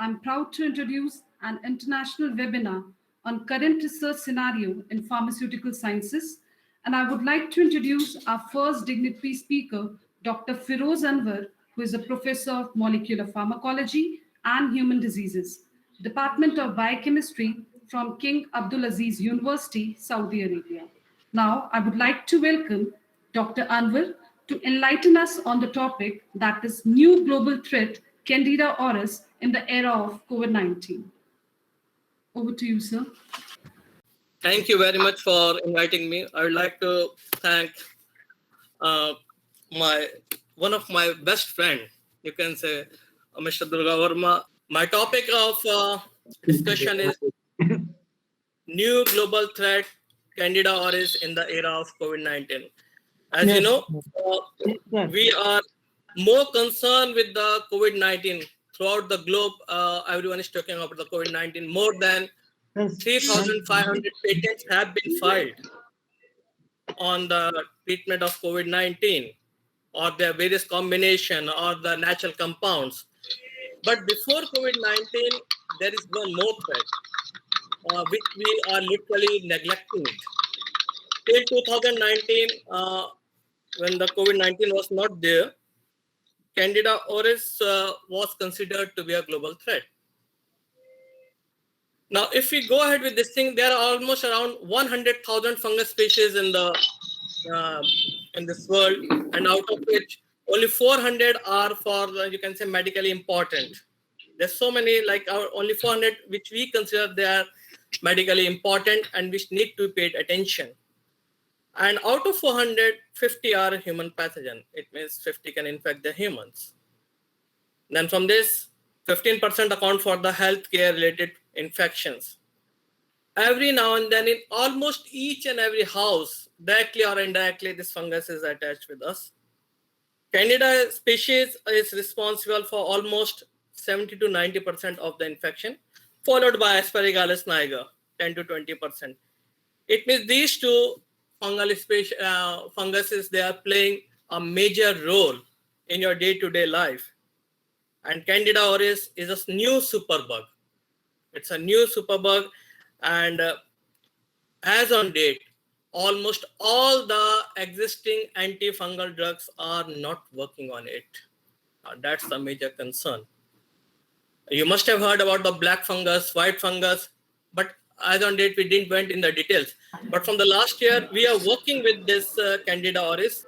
I'm proud to introduce an international webinar on current research scenario in pharmaceutical sciences. And I would like to introduce our first dignitary speaker, Dr. Firoz Anwar, who is a professor of molecular pharmacology and human diseases, Department of Biochemistry from King Abdulaziz University, Saudi Arabia. Now, I would like to welcome Dr. Anwar to enlighten us on the topic that is new global threat, Candida auris, in the era of COVID-19. Over to you, sir. Thank you very much for inviting me. I would like to thank one of my best friend, you can say, Mr. Durga Verma. My topic of discussion is new global threat, Candida auris in the era of COVID-19. As you know, we are more concerned with the COVID-19 throughout the globe. Everyone is talking about the COVID-19. More than 3,500 patents have been filed on the treatment of COVID-19 or their various combination or the natural compounds. But before COVID-19, there is one more threat, which we are literally neglecting it. Till 2019, when the COVID-19 was not there, Candida auris was considered to be a global threat. Now, if we go ahead with this thing, there are almost around 100,000 fungus species in this world, and out of which only 400 are for, you can say, medically important. There's so many, like only 400, which we consider they are medically important and which need to be paid attention. And out of 400, 50 are human pathogen. It means 50 can infect the humans. Then from this, 15% account for the healthcare related infections. Every now and then in almost each and every house, directly or indirectly, this fungus is attached with us. Candida species is responsible for almost 70 to 90% of the infection, followed by Aspergillus niger, 10 to 20%. It means these two fungal funguses, they are playing a major role in your day-to-day life. And Candida auris is a new superbug. It's a new superbug, and as on date, almost all the existing antifungal drugs are not working on it. That's the major concern. You must have heard about the black fungus, white fungus, but as on date, we didn't went in the details. But from the last year, we are working with this Candida auris.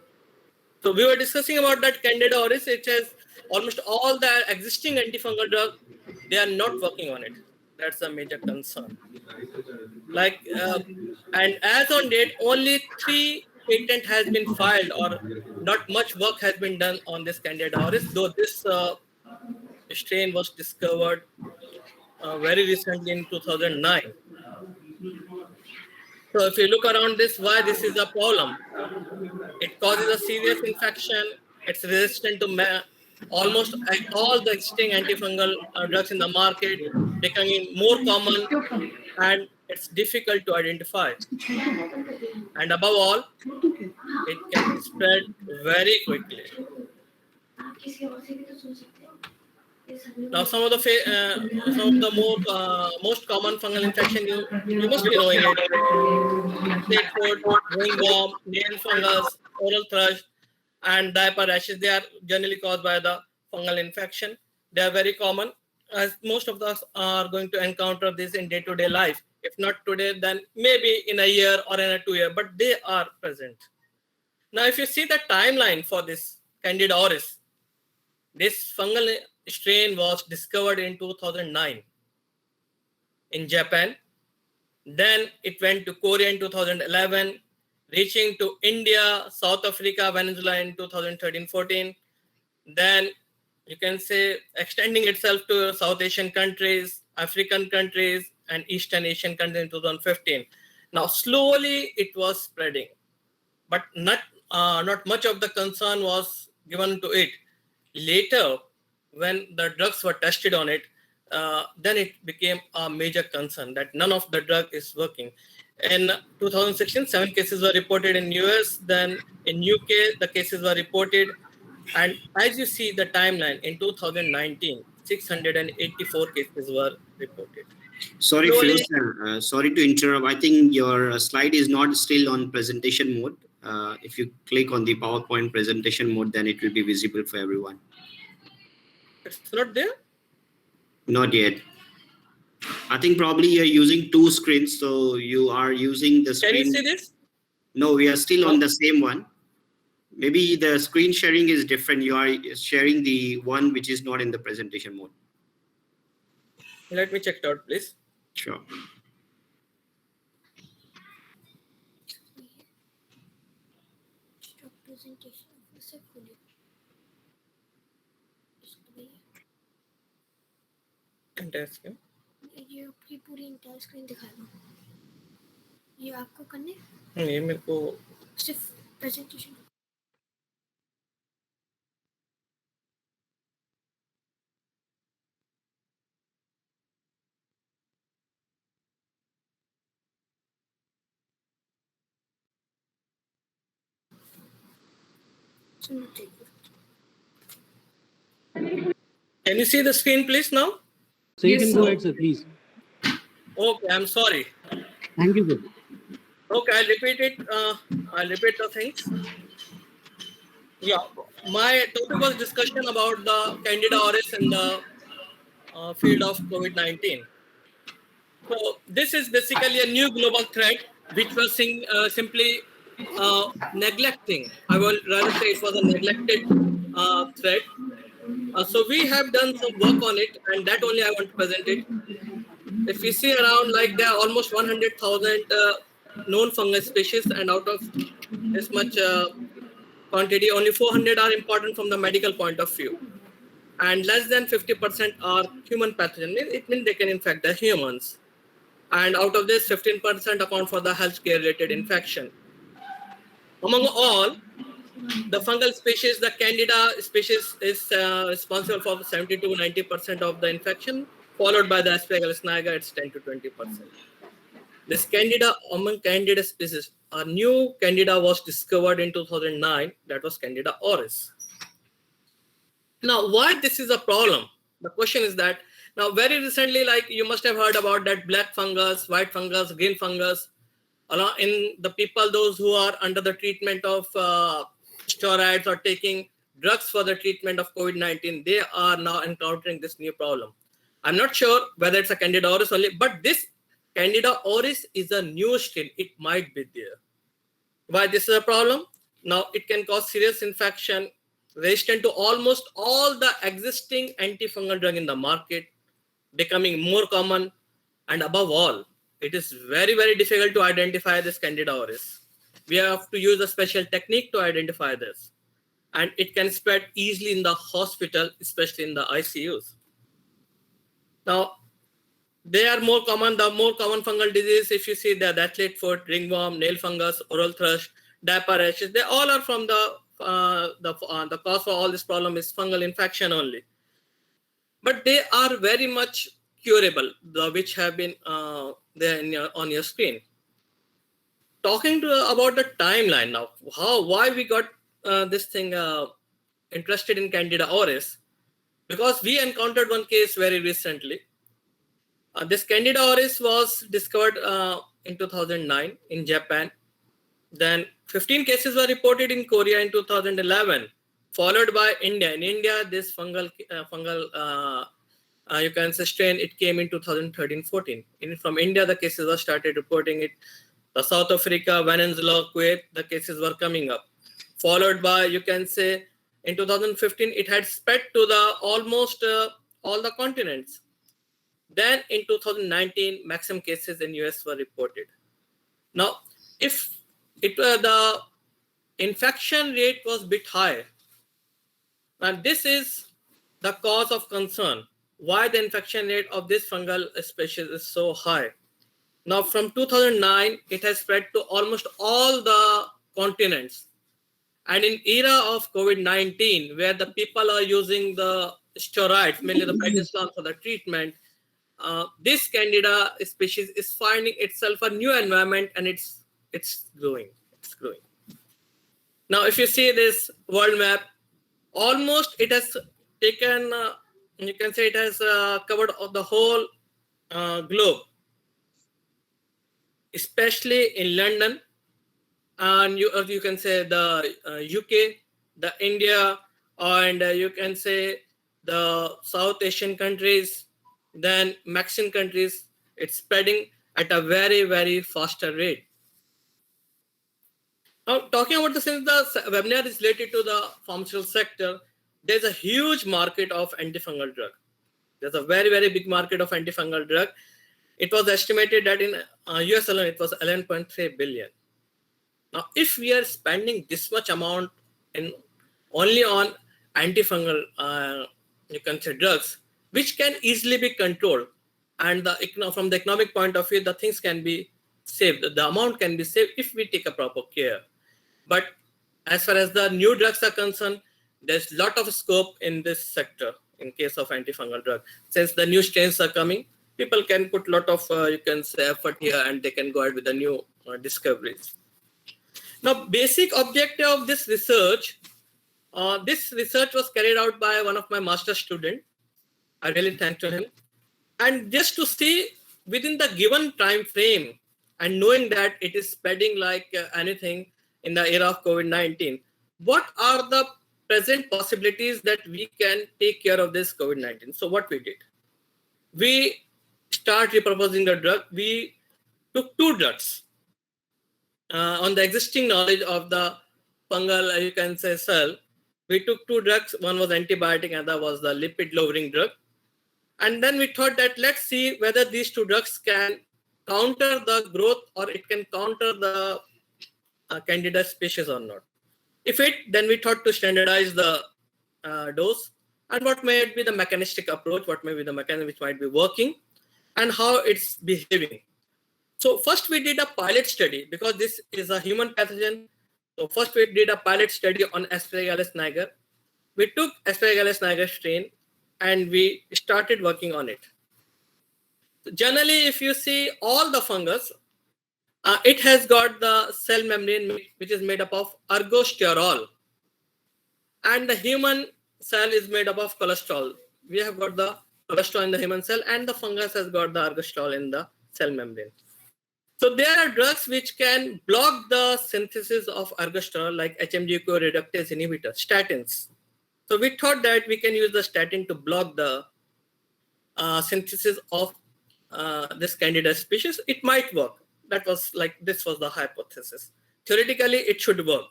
So we were discussing about that Candida auris. It has almost all the existing antifungal drugs, they are not working on it. That's a major concern. And as on date, only 3 patents has been filed, or not much work has been done on this Candida auris, though this strain was discovered very recently in 2009. So if you look around this, why this is a problem? It causes a serious infection. It's resistant to almost all the existing antifungal drugs in the market, becoming more common, and it's difficult to identify. And above all, it can spread very quickly. Now, some of the most common fungal infection you must be knowing it: snake foot, ringworm, nail fungus, oral thrush, and diaper rashes. They are generally caused by the fungal infection. They are very common, as most of us are going to encounter this in day-to-day life. If not today, then maybe in a year or in a 2 year, but they are present. Now, if you see the timeline for this Candida auris, this fungal strain was discovered in 2009 in Japan. Then it went to Korea in 2011, reaching to India, South Africa, Venezuela in 2013-14. Then you can say extending itself to South Asian countries, African countries, and Eastern Asian countries in 2015. Now slowly it was spreading, but not much of the concern was given to it. Later, when the drugs were tested on it, then it became a major concern that none of the drug is working. In 2016, 7 cases were reported in US. Then in UK, the cases were reported. And as you see the timeline, in 2019, 684 cases were reported. Sorry, Slowly, Firoz, sir. Sorry to interrupt. I think your slide is not still on presentation mode. If you click on the PowerPoint presentation mode, then it will be visible for everyone. it's not there. Not yet. I think probably you're using two screens, so you are using the Can you screen. see this? No, we are still No? on the same one. Maybe the screen sharing is different. You are sharing the one which is not in the presentation mode. Let me check it out, please. Sure. Entire screen. ये आपकी पूरी entire screen दिखा दो। ये आपको करने ये मेरे को सिर्फ presentation. Can you see the screen, please, now? So you Yes, can sir. go ahead, sir, please. Okay, I'm sorry. Thank you, sir. Okay, I'll repeat it. I'll repeat the things. Yeah, my topic was discussion about the Candida auris in the field of COVID-19. So this is basically a new global threat which was simply neglecting. I will rather say it was a neglected threat. So we have done some work on it, and that only I want to present it. If we see around, like there are almost 100,000 known fungus species, and out of this much quantity, only 400 are important from the medical point of view, and less than 50% are human pathogen. It means they can infect the humans, and out of this, 15% account for the healthcare related infection. Among all, the fungal species, the Candida species is responsible for 70 to 90% of the infection, followed by the Aspergillus niger, it's 10 to 20%. This Candida, among Candida species, a new Candida was discovered in 2009, that was Candida auris. Now, why this is a problem? The question is that, now very recently, like you must have heard about that black fungus, white fungus, green fungus, in the people, those who are under the treatment of steroids or taking drugs for the treatment of COVID-19, they are now encountering this new problem. I'm not sure whether it's a Candida auris only, but this Candida auris is a new strain. It might be there. Why this is a problem? Now, it can cause serious infection, resistant to almost all the existing antifungal drug in the market, becoming more common, and above all, it is very, very difficult to identify this Candida auris. We have to use a special technique to identify this, and it can spread easily in the hospital, especially in the ICUs. Now, they are more common. The more common fungal disease, if you see the athlete foot, ringworm, nail fungus, oral thrush, diaper rashes, they all are from the cause for all this problem is fungal infection only. But they are very much curable, which have been there on your screen. Talking about the timeline now, why we got this thing interested in Candida auris, because we encountered one case very recently. This Candida auris was discovered in 2009 in Japan. Then 15 cases were reported in Korea in 2011, followed by India. In India, this fungal you can say strain, it came in 2013-14. From India, the cases were started reporting it. The South Africa, Venezuela, Kuwait, the cases were coming up. Followed by, you can say, in 2015, it had spread to the almost all the continents. Then in 2019, maximum cases in US were reported. Now, if the infection rate was a bit high, and this is the cause of concern, why the infection rate of this fungal species is so high. Now, from 2009, it has spread to almost all the continents. And in era of COVID-19, where the people are using the steroids, mainly the prednisone for the treatment, this Candida species is finding itself a new environment, and it's growing. It's growing. Now, if you see this world map, almost it has taken, you can say it has covered the whole globe, especially in London, and you can say the UK, the India, and you can say the South Asian countries, then Mexican countries. It's spreading at a very, very faster rate. Now, talking about since the webinar is related to the pharmaceutical sector, there's a huge market of antifungal drug. There's a very, very big market of antifungal drug. It was estimated that in US alone, it was 11.3 billion. Now, if we are spending this much amount only on antifungal, you can say drugs, which can easily be controlled, and from the economic point of view, the things can be saved. The amount can be saved if we take a proper care. But as far as the new drugs are concerned, there's a lot of scope in this sector in case of antifungal drug. Since the new strains are coming, people can put a lot of, you can say, effort here, and they can go ahead with the new discoveries. Now, basic objective of this research was carried out by one of my master students. I really thank to him. And just to see within the given time frame, and knowing that it is spreading like anything in the era of COVID-19, what are the present possibilities that we can take care of this COVID-19? So what we did, we start repurposing the drug. We took 2 drugs on the existing knowledge of the fungal, you can say, cell. We took 2 drugs. One was antibiotic, and other was the lipid lowering drug. And then we thought that let's see whether these 2 drugs can counter the growth, or it can counter the Candida species or not. If it, then we thought to standardize the dose, and what may be the mechanistic approach, what may be the mechanism which might be working, and how it's behaving. So first we did a pilot study, because this is a human pathogen. So first we did a pilot study on Aspergillus niger. We took Aspergillus niger strain and we started working on it. So generally, if you see all the fungus, it has got the cell membrane which is made up of ergosterol, and the human cell is made up of cholesterol. We have got the cholesterol in the human cell, and the fungus has got the ergosterol in the cell membrane. So there are drugs which can block the synthesis of ergosterol, like HMG-CoA reductase inhibitor, statins. So we thought that we can use the statin to block the synthesis of this Candida species. It might work. That was this was the hypothesis. Theoretically, it should work.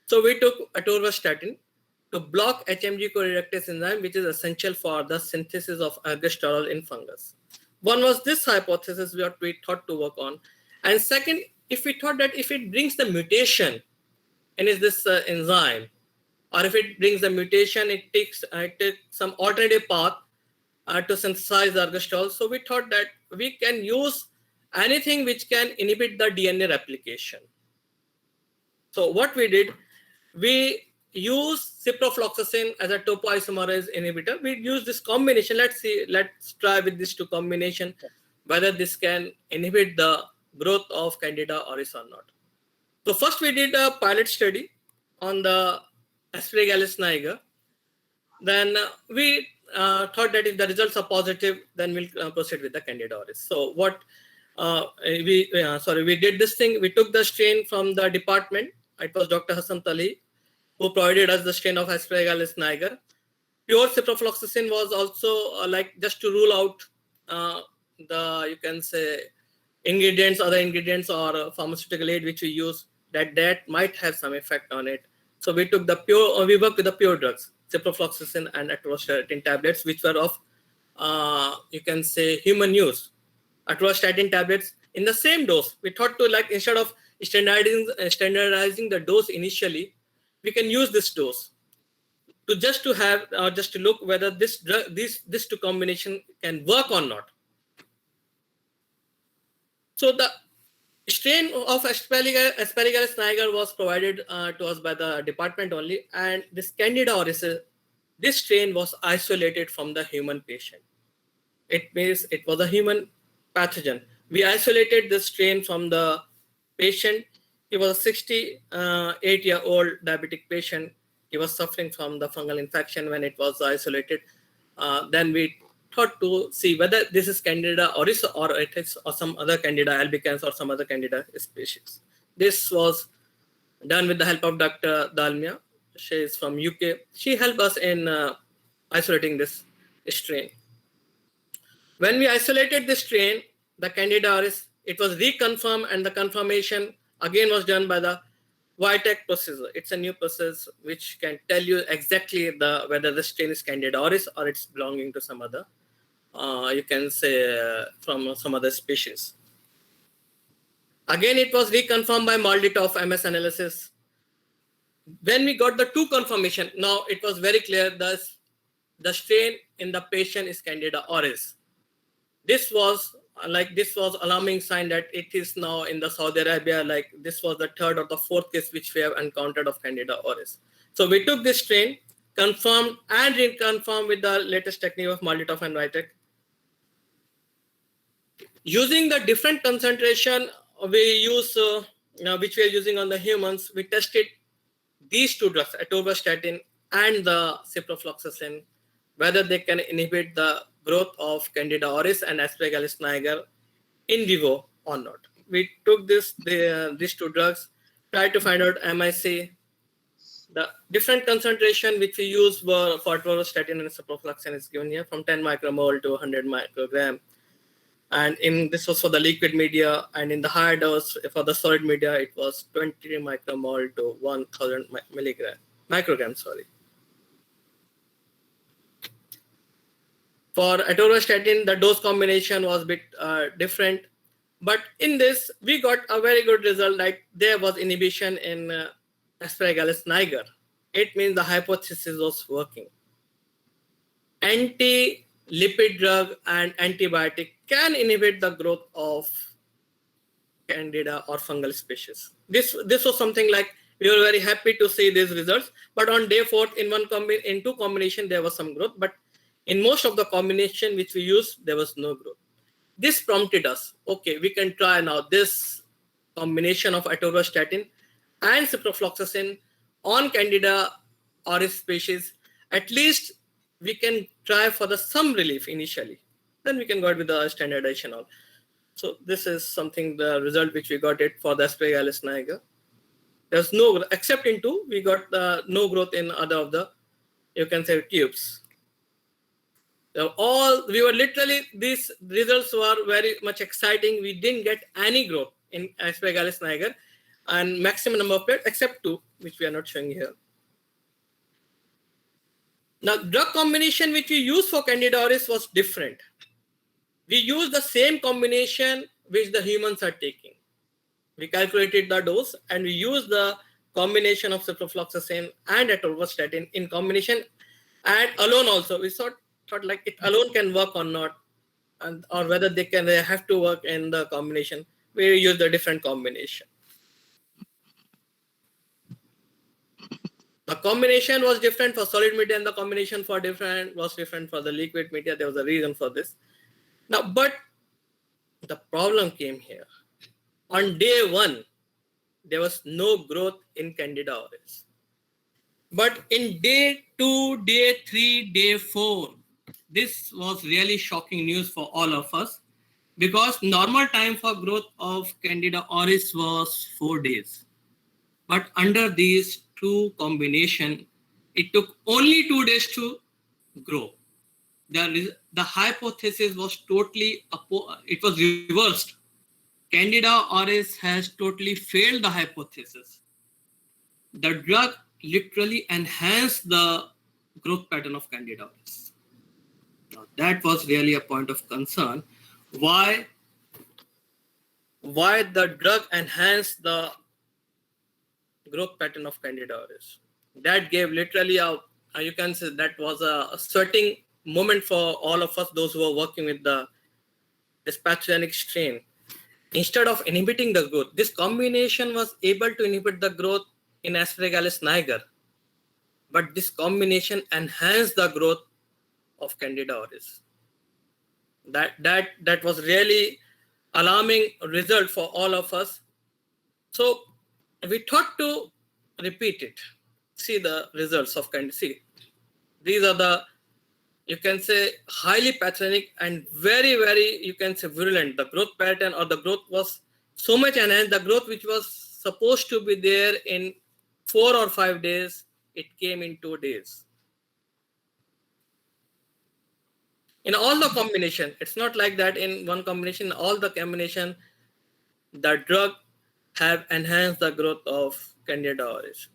So we took atorvastatin to block HMG-CoA reductase enzyme, which is essential for the synthesis of ergosterol in fungus. One was this hypothesis what we thought to work on. And second, if we thought that if it brings the mutation in this enzyme, or if it brings the mutation, it takes some alternative path to synthesize the ergosterol. So we thought that we can use anything which can inhibit the DNA replication. So what we did, we used ciprofloxacin as a topoisomerase inhibitor. We use this combination. Let's try with these 2 combination whether this can inhibit the growth of Candida auris or not. So first we did a pilot study on the Aspergillus niger. Then we thought that if the results are positive, then we'll proceed with the Candida auris. So what we did this thing. We took the strain from the department. It was Dr. Hassan Tali who provided us the strain of Aspergillus niger. Pure ciprofloxacin was also just to rule out the, you can say, other ingredients or pharmaceutical aid which we use that might have some effect on it. So we took we worked with the pure drugs, ciprofloxacin and atorvastatin tablets, which were of, you can say, human use. Atorvastatin tablets in the same dose. We thought to instead of standardizing the dose initially, we can use this dose just to look whether this 2 combination can work or not. So the strain of Aspergillus niger was provided to us by the department only, and this Candida auris, this strain was isolated from the human patient. It means it was a human pathogen. We isolated the strain from the patient. He was a 68-year-old diabetic patient. he was suffering from the fungal infection when it was isolated. Then we thought to see whether this is Candida auris or it is or some other Candida albicans or some other Candida species. This was done with the help of Dr. Dalmia. She is from UK. She helped us in isolating this strain. When we isolated this strain, the Candida auris, it was reconfirmed, and the confirmation again was done by the Vitek procedure. It's a new process which can tell you exactly whether the strain is Candida auris or it's belonging to some other, you can say from some other species. Again, it was reconfirmed by MALDI-TOF MS analysis. When we got the two confirmation, now it was very clear the strain in the patient is Candida auris. This was alarming sign that it is now in the Saudi Arabia, like this was the third or the fourth case which we have encountered of Candida auris. So we took this strain, confirmed and reconfirmed with the latest technique of MALDI-TOF and Vitek. Using the different concentration we use, which we are using on the humans, we tested these two drugs, atorvastatin and the ciprofloxacin, whether they can inhibit the growth of Candida auris and Aspergillus niger in vivo or not. We took these two drugs, tried to find out MIC. The different concentration which we use were for atorvastatin and ciprofloxacin is given here from 10 micromole to 100 microgram. And this was for the liquid media, and in the higher dose for the solid media, it was 20 micromole to 1000 microgram. For atorvastatin, the dose combination was a bit different, but in this we got a very good result. Like there was inhibition in Aspergillus niger. It means the hypothesis was working. Anti-lipid drug and antibiotic can inhibit the growth of Candida or fungal species. This was something like we were very happy to see these results. But on day 4, in two combination there was some growth, but in most of the combination which we used, there was no growth. This prompted us, okay, we can try now this combination of atorvastatin and ciprofloxacin on Candida auris species. At least we can try for some relief initially. Then we can go with the standardization. So this is something, the result which we got it for the Aspergillus niger. There's no, except in 2, we got no growth in other of the, you can say, tubes. We were literally, these results were very much exciting. We didn't get any growth in Aspergillus niger and maximum number of plates except 2, which we are not showing here. Now, drug combination which we used for Candida auris was different. We used the same combination which the humans are taking. We calculated the dose and we used the combination of ciprofloxacin and atorvastatin in combination and alone also. We thought like it alone can work or not, or whether they have to work in the combination. We use the different combination. The combination was different for solid media and the combination was different for the liquid media. There was a reason for this. Now, but the problem came here. On day 1, there was no growth in Candida auris. But in day 2, day 3, day 4, this was really shocking news for all of us, because normal time for growth of Candida auris was 4 days. But under these 2 combination, it took only 2 days to grow. The hypothesis was totally, it was reversed. Candida auris has totally failed the hypothesis. The drug literally enhanced the growth pattern of Candida auris. Now, that was really a point of concern. Why the drug enhanced the growth pattern of Candida auris? That gave literally you can say that was a sweating moment for all of us, those who are working with this pathogenic strain. Instead of inhibiting the growth, this combination was able to inhibit the growth in Aspergillus niger, but this combination enhanced the growth of Candida auris. That was really alarming result for all of us. So we thought to repeat it. see the results of Candida. See, these are the, you can say, highly pathogenic and very, very, you can say, virulent. The growth pattern or the growth was so much enhanced. The growth which was supposed to be there in 4 or 5 days, it came in 2 days. In all the combination, it's not like that in one combination, all the combination, the drug have enhanced the growth of Candida auris.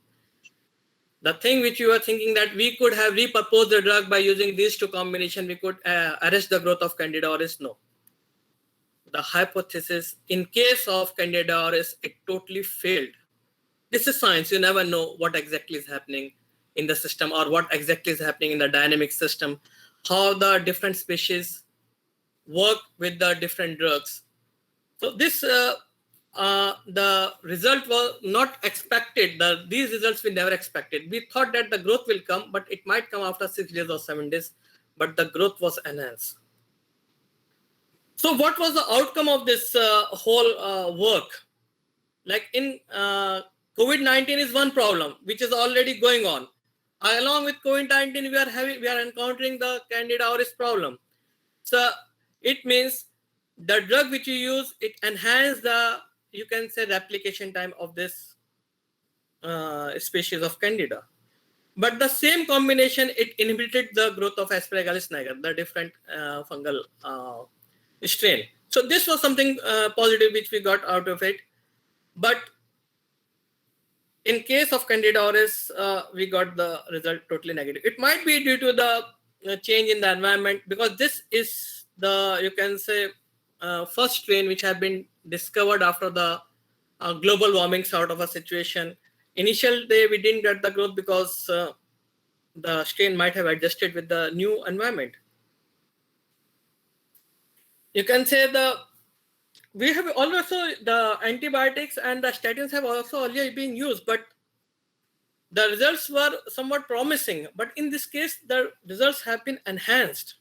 The thing which you are thinking that we could have repurposed the drug by using these two combination, we could arrest the growth of Candida auris. No. The hypothesis in case of Candida auris, it totally failed. This is science. You never know what exactly is happening in the system or what exactly is happening in the dynamic system, how the different species work with the different drugs. So this, the result was not expected. These results we never expected. We thought that the growth will come, but it might come after 6 days or 7 days, but the growth was enhanced. So what was the outcome of this whole work? Like in COVID-19 is one problem, which is already going on. Along with COVID-19, we are encountering the Candida auris problem. So it means the drug which you use, it enhances the, you can say, replication time of this species of Candida. But the same combination, it inhibited the growth of Aspergillus niger, the different fungal strain. So this was something positive which we got out of it. But in case of Candida auris, we got the result totally negative. It might be due to the change in the environment, because this is the, you can say, first strain which have been discovered after the global warming sort of a situation. Initial day we didn't get the growth because the strain might have adjusted with the new environment. You can say we have also the antibiotics and the statins have also earlier been used, but the results were somewhat promising. But in this case, the results have been enhanced.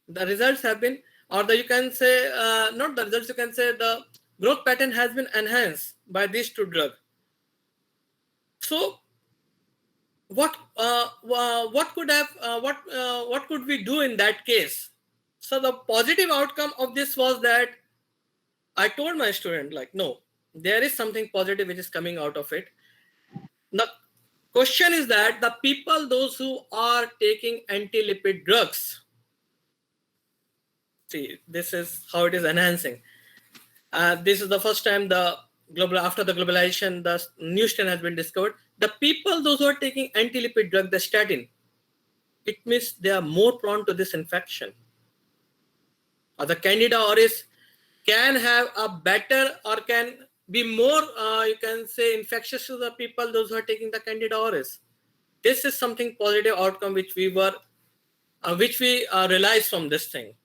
The results have been, or you can say, not the results, you can say the growth pattern has been enhanced by these two drugs. So what could we do in that case? So the positive outcome of this was that I told my student, like, no, there is something positive which is coming out of it. The question is that the people, those who are taking anti-lipid drugs, see, this is how it is enhancing. This is the first time after the globalization, the new strain has been discovered. The people, those who are taking anti-lipid drug, the statin, it means they are more prone to this infection. Or the Candida auris can have a better or can be more, you can say, infectious to the people, those who are taking the Candida auris. This is something positive outcome which we realized from this thing.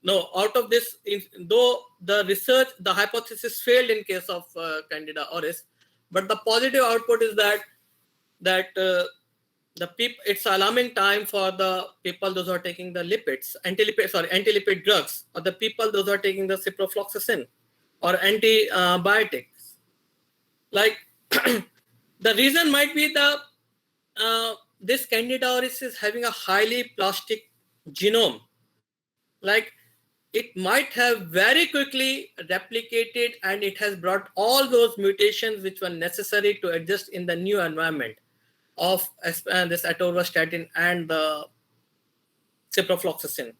No, out of this, though the research, the hypothesis failed in case of Candida auris, but the positive output is that it's alarming time for the people those who are taking the anti-lipid drugs, or the people those who are taking the ciprofloxacin or antibiotics. Like the reason might be this Candida auris is having a highly plastic genome. Like it might have very quickly replicated, and it has brought all those mutations which were necessary to adjust in the new environment of this atorvastatin and the ciprofloxacin.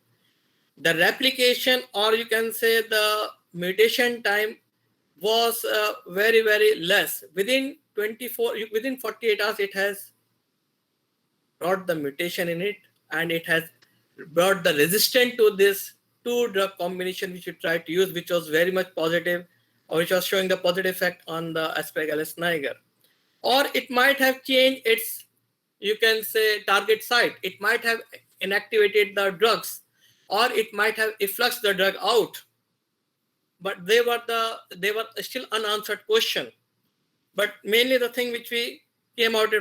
The replication, or you can say the mutation time, was very, very less. Within 48 hours, it has brought the mutation in it, and it has brought the resistance to this two drug combination which you tried to use, which was very much positive, or which was showing the positive effect on the Aspergillus niger. Or it might have changed its, you can say, target site. It might have inactivated the drugs, or it might have effluxed the drug out. But they were still unanswered question. But mainly the thing which we came out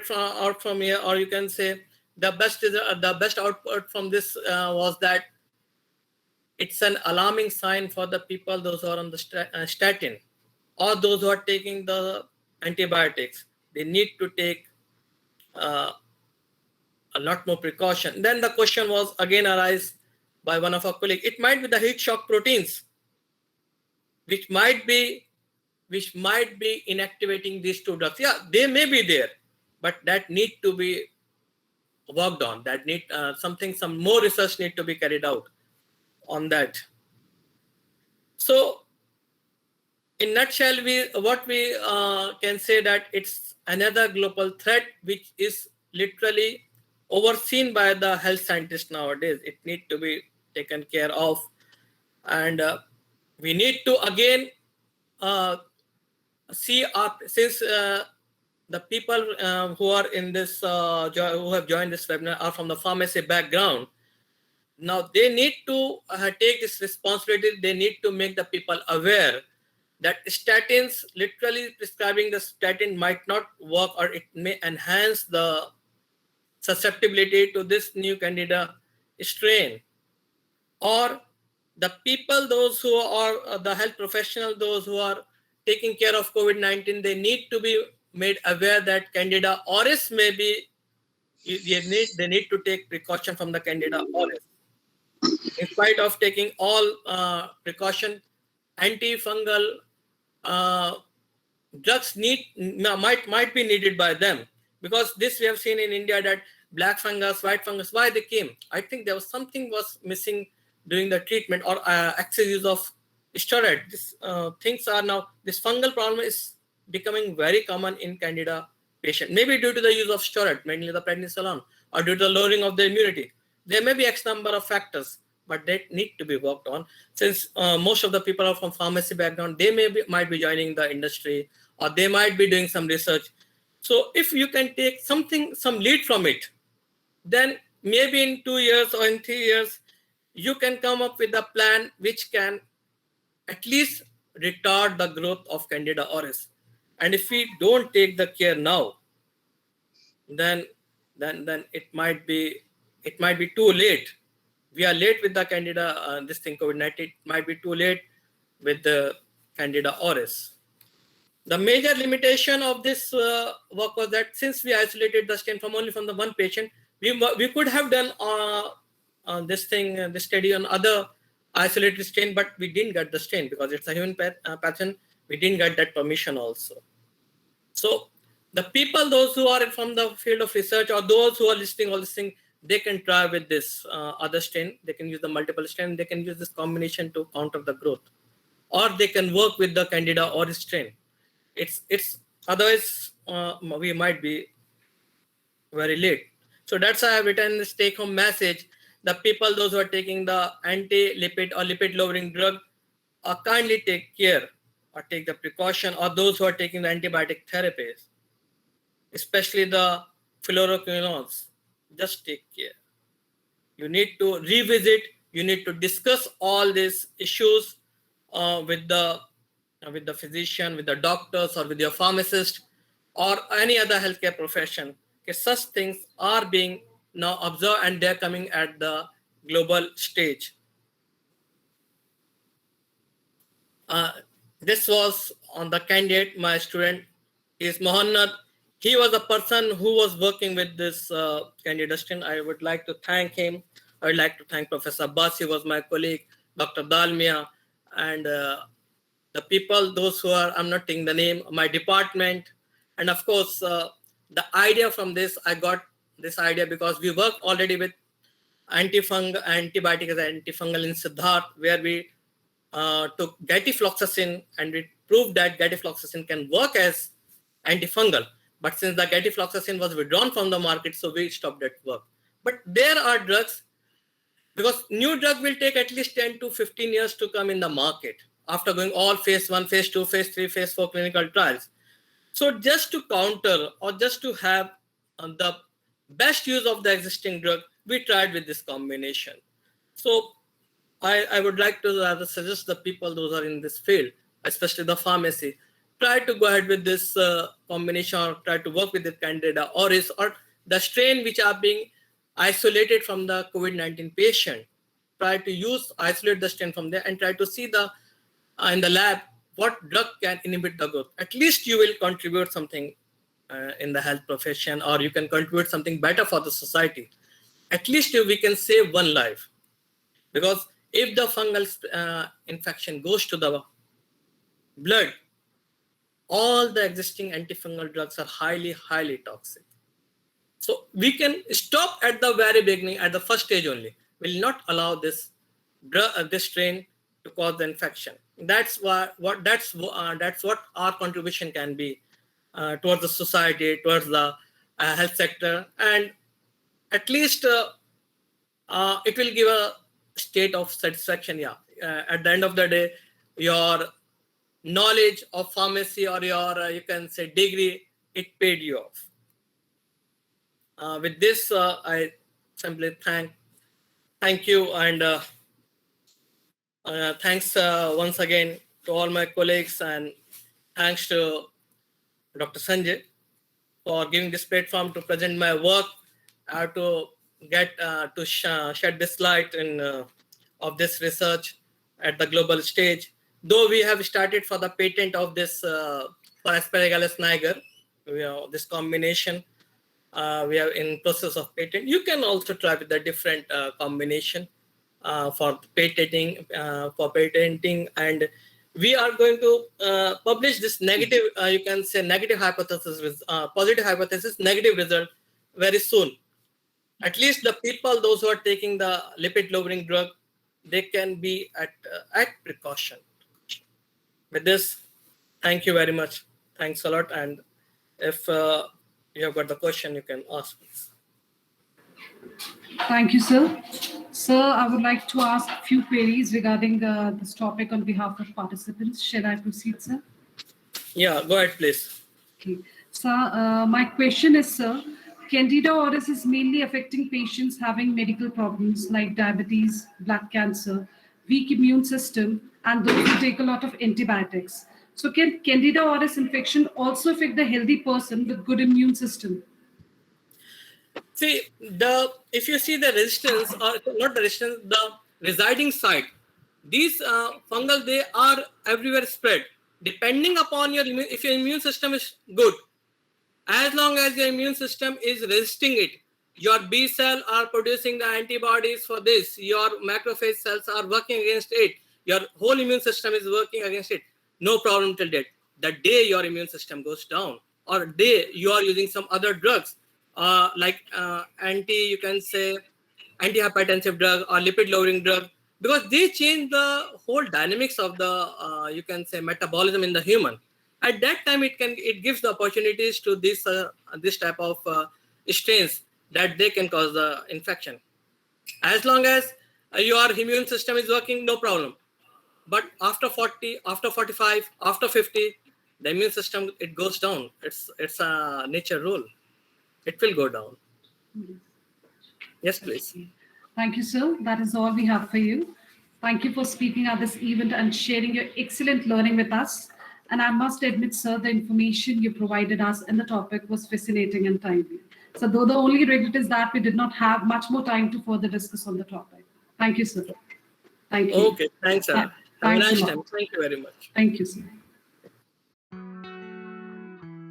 from here, or you can say the best output from this was that it's an alarming sign for the people those who are on the statin, or those who are taking the antibiotics. they need to take a lot more precaution. Then the question was again arise by one of our colleagues. It might be the heat shock proteins, which might be inactivating these two drugs. Yeah, they may be there, but that need to be worked on. That need some more research need to be carried out on that. So, in nutshell, what we can say that it's another global threat which is literally overseen by the health scientists nowadays. It needs to be taken care of, and we need to again see since the people who are in this who have joined this webinar are from the pharmacy background. Now they need to take this responsibility. They need to make the people aware that statins, literally prescribing the statin might not work, or it may enhance the susceptibility to this new Candida strain. Or the people, those who are the health professionals, those who are taking care of COVID-19, they need to be made aware that Candida auris may be, they need to take precaution from the Candida auris. In spite of taking all precaution, antifungal drugs might be needed by them, because this we have seen in India that black fungus, white fungus, why they came? I think there was something was missing during the treatment, or excess use of steroid. This things are now, this fungal problem is becoming very common in Candida patient. Maybe due to the use of steroid, mainly the prednisolone, or due to the lowering of the immunity. There may be X number of factors, but they need to be worked on. Since most of the people are from pharmacy background, they might be joining the industry, or they might be doing some research. So if you can take some lead from it, then maybe in 2 years or in 3 years, you can come up with a plan which can at least retard the growth of Candida auris. And if we don't take the care now, then it might be too late. We are late with the Candida, this thing COVID-19. It might be too late with the Candida auris. The major limitation of this work was that since we isolated the strain only from the one patient, we could have done this study on other isolated strain, but we didn't get the strain because it's a human pathogen. We didn't get that permission also. So the people, those who are from the field of research, or those who are listening all this thing, they can try with this other strain. They can use the multiple strain. They can use this combination to counter the growth, or they can work with the Candida auris strain. It's otherwise we might be very late. So that's why I have written this take-home message. The people, those who are taking the anti-lipid or lipid-lowering drug, kindly take care or take the precaution, or those who are taking the antibiotic therapies, especially the fluoroquinolones, just take care. You need to revisit, you need to discuss all these issues with the physician, with the doctors, or with your pharmacist, or any other healthcare profession. Okay, such things are being now observed, and they're coming at the global stage. This was on the candidate. My student is Mohannad. He was a person who was working with this Candida strain. I would like to thank him. I would like to thank Professor Abbas. He was my colleague, Dr. Dalmia, and the people, those who are, I'm not taking the name, my department. And of course, the idea from this, I got this idea because we worked already with antibiotic as an antifungal in Siddharth, where we took gatifloxacin, and we proved that gatifloxacin can work as antifungal. But since the gatifloxacin was withdrawn from the market, so we stopped that work. But there are drugs, because new drug will take at least 10 to 15 years to come in the market after going all phase 1, phase 2, phase 3, phase 4 clinical trials. So just to counter, or just to have the best use of the existing drug, we tried with this combination. So I would like to suggest the people, those are in this field, especially the pharmacy, try to go ahead with this combination, or try to work with the Candida auris, or the strain which are being isolated from the COVID-19 patient. Try to isolate the strain from there, and try to see in the lab what drug can inhibit the growth. At least you will contribute something in the health profession, or you can contribute something better for the society, at least we can save one life. Because if the fungal infection goes to the blood, all the existing antifungal drugs are highly, highly toxic. So we can stop at the very beginning, at the first stage only. We'll not allow this strain to cause the infection. That's what our contribution can be towards the society, towards the health sector, and at least it will give a state of satisfaction. Yeah, at the end of the day, your knowledge of pharmacy or your you can say degree, it paid you off. With this, I simply thank you, and thanks once again to all my colleagues, and thanks to Dr. Sanjay for giving this platform to present my work, to get to shed this light in of this research at the global stage. Though we have started for the patent of this for Asparagus niger, this combination. We are in process of patent. You can also try with the different combination for patenting, and we are going to publish this negative, you can say negative hypothesis with positive hypothesis, negative result very soon. At least the people, those who are taking the lipid lowering drug, they can be at precaution. With this, thank you very much. Thanks a lot. And if you have got the question, you can ask, please. Thank you, sir. Sir, I would like to ask a few queries regarding this topic on behalf of participants. Shall I proceed, sir? Yeah, go ahead, please. Okay. Sir, my question is, sir, Candida auris is mainly affecting patients having medical problems like diabetes, blood cancer, weak immune system, and those who take a lot of antibiotics. So can Candida auris infection also affect the healthy person with good immune system? See, if you see the resistance, or not the resistance, the residing site, these fungal, they are everywhere spread. Depending upon if your immune system is good, as long as your immune system is resisting it, your B cell are producing the antibodies for this, your macrophage cells are working against it, your whole immune system is working against it, no problem till date. The day your immune system goes down, or day you are using some other drugs, like you can say antihypertensive drug or lipid lowering drug, because they change the whole dynamics of the you can say metabolism in the human. At that time, it gives the opportunities to this type of strains that they can cause the infection. As long as your immune system is working, no problem. But after 40, after 45, after 50, the immune system, it goes down. It's a nature rule. It will go down. Yes, please. Thank you, sir. That is all we have for you. Thank you for speaking at this event and sharing your excellent learning with us. And I must admit, sir, the information you provided us in the topic was fascinating and timely. So though the only regret is that we did not have much more time to further discuss on the topic. Thank you, sir. Thank you. Okay, thanks, sir. Have a nice time. Thank you very much. Thank you, sir.